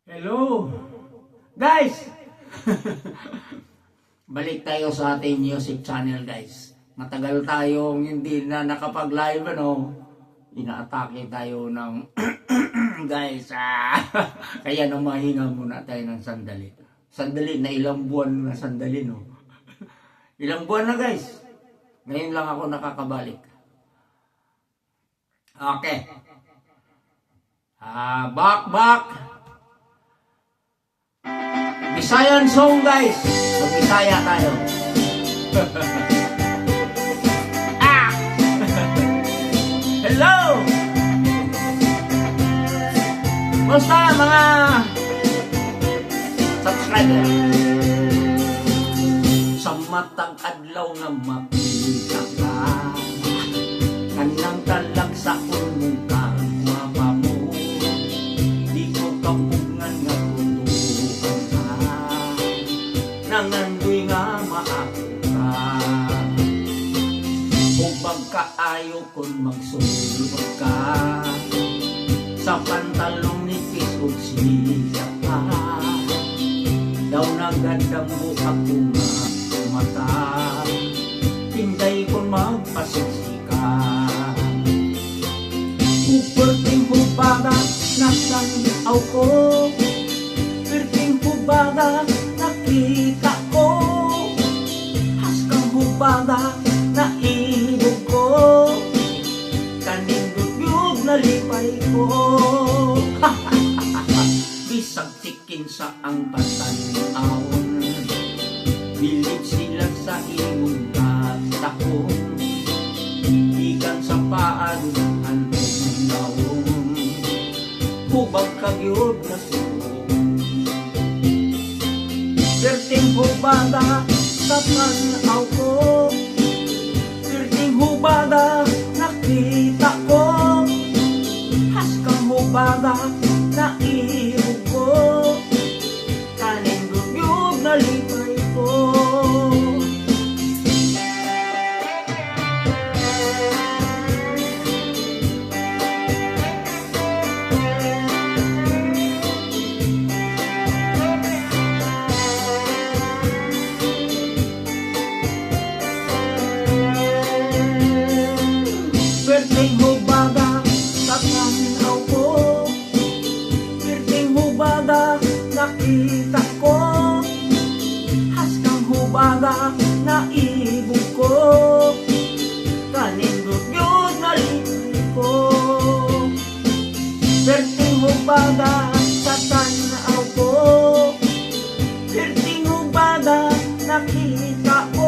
Hello! Guys! Balik tayo sa ating music channel, guys. Matagal tayong hindi na nakapag-live, ano? Inaatake tayo ng guys, kaya na mahinga muna tayo ng sandali. Sandali na ilang buwan na sandali, no? Ilang buwan na, guys. Ngayon lang ako nakakabalik. Okay. Back. Bisayan song, guys. Mag-Bisaya tayo. Hello! Basta mga subscriber. Sa matang adlaw nga makita ka, kanang talag sa unong kagwapa mo, di ko kapungan nga tutukan ka, nangandoy nga maako ka. Kung pagkaayo kung magsulod ka, sa pantalong nipis o siya ka, daw nagadambo ako nga mata, tinday ko magpasiksika. Uperting hubaga nasan aw ko, perting hubaga nakita ko, haskang hubaga naibog ko, kaning dugyog nalipay ko. Bisag tikin sa ang patanaon, bilid sila sa imong katakong, ikan sa paan antong laong, hubag kagyod na suong. Perting hubaga sa tanaw ko, perting hubaga nakita ko, haskang hubaga naibog ko, kaning dugyog nalipay ko. Perting hubaga sa tanaw ko, perting hubaga nakita ko, haskang hubaga naibog ko, kaning dugyog nalipay ko. Perting hubaga sa tanaw ko, perting hubaga nakita ko,